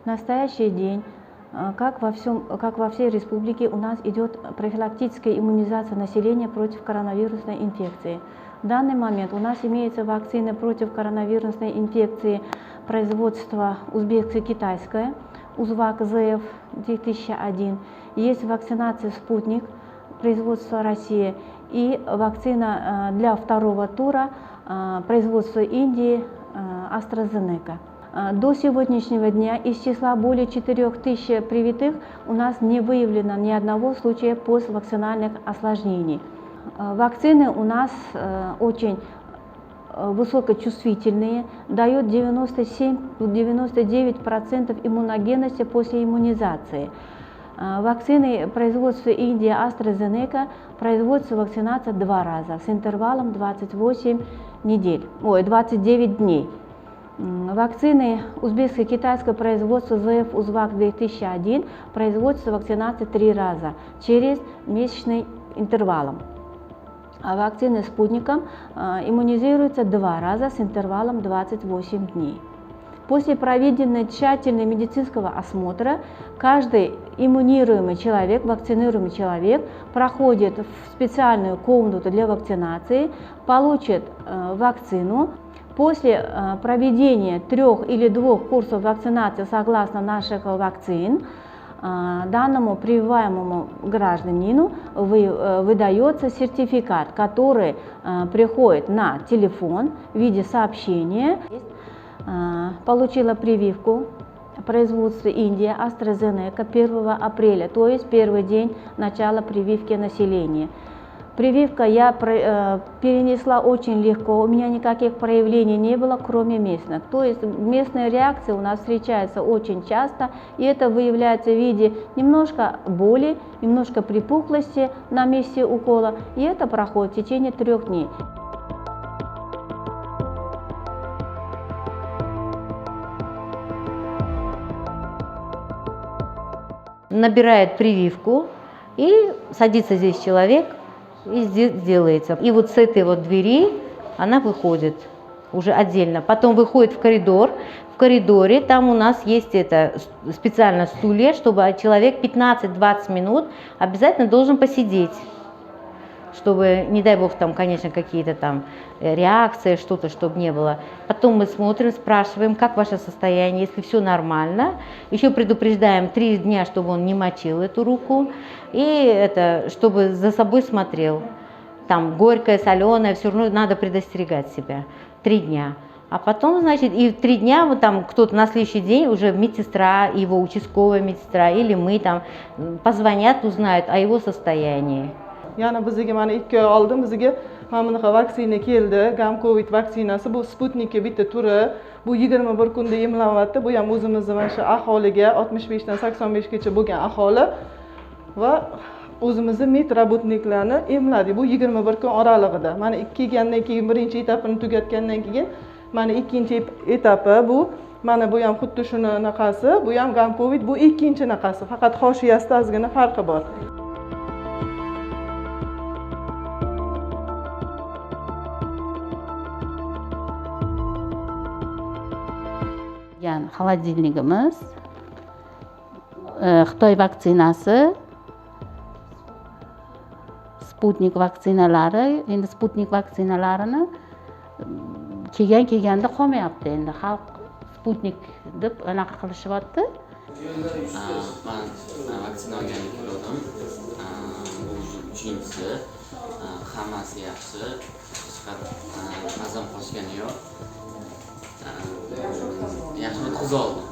В настоящий день, как во всей республике, у нас идет профилактическая иммунизация населения против коронавирусной инфекции. В данный момент у нас имеется вакцина против коронавирусной инфекции производства узбекско-китайское, Узвак ЗФ-2001. Есть вакцинация «Спутник» производства России и вакцина для второго тура производства Индии AstraZeneca. До сегодняшнего дня из числа более 4000 привитых у нас не выявлено ни одного случая поствакцинальных осложнений. Вакцины у нас очень высокочувствительные, дают 97-99% иммуногенности после иммунизации. Вакцины производства Индии AstraZeneca производится вакцинация 2 раза с интервалом 29 дней. Вакцины узбекско-китайского производства ЗФ Узвак-2001 производится вакцинация 3 раза через месячный интервалом. А вакцины «Спутником» иммунизируются 2 раза с интервалом 28 дней. После проведенного тщательного медицинского осмотра каждый иммунируемый человек, вакцинируемый человек проходит в специальную комнату для вакцинации, получит вакцину. После проведения 3 или 2 курсов вакцинации согласно наших вакцин, данному прививаемому гражданину выдается сертификат, который приходит на телефон в виде сообщения. Получила прививку производства Индия AstraZeneca 1 апреля, то есть первый день начала прививки населения. Прививка я перенесла очень легко, у меня никаких проявлений не было, кроме местных. То есть местные реакции у нас встречаются очень часто, и это выявляется в виде немножко боли, немножко припухлости на месте укола, и это проходит в течение 3 дней. Набирает прививку, и садится здесь человек, и здесь делается. И вот с этой вот двери она выходит уже отдельно. Потом выходит в коридор. В коридоре там у нас есть специально стулья, чтобы человек 15-20 минут обязательно должен посидеть. Чтобы, не дай бог, там, конечно, какие-то там реакции, что-то, чтобы не было. Потом мы смотрим, спрашиваем, как ваше состояние, если все нормально. Еще предупреждаем 3 дня, чтобы он не мочил эту руку. И чтобы за собой смотрел. Там горькое, соленое, все равно надо предостерегать себя. 3 дня. А потом, значит, и 3 дня вот там кто-то на следующий день уже медсестра, его участковая медсестра, или мы там позвонят, узнают о его состоянии. Yani bizga mana 2 oy oldin bizga mana bunaqa vaksina keldi. Gam Covid vaksinasi, bu Sputnikka bitta turi. Bu 21 kunda emlanyapti. Bu ham o'zimizni mana shu aholiga 65 dan 85 gacha bo'lgan aholi va o'zimizni medrabotniklarni emladik. Bu 21 kun oralig'ida. Mana kelgandan keyin birinchi etapini tugatgandan keyin mana ikkinchi etapi bu. Mana bu ham xuddi shunaqasi. Bu ham Gam Covid, bu ikkinchi naqasi. Faqat hoshiyasida ozgina farqi bor. Холодильнигimiz, Xitoy vaksinasi, Sputnik vaksinalari, endi Sputnik vaksinalarini kelganda qolmayapti, endi xalq Sputnik deb anaqa qilishyapti. Men vaksina olganlik bo'ldim. Bu 3-inchisi. Hammasi yaxshi. Hech qanday azam qochgani yo'q. Yaxshi o'tkazib oldim.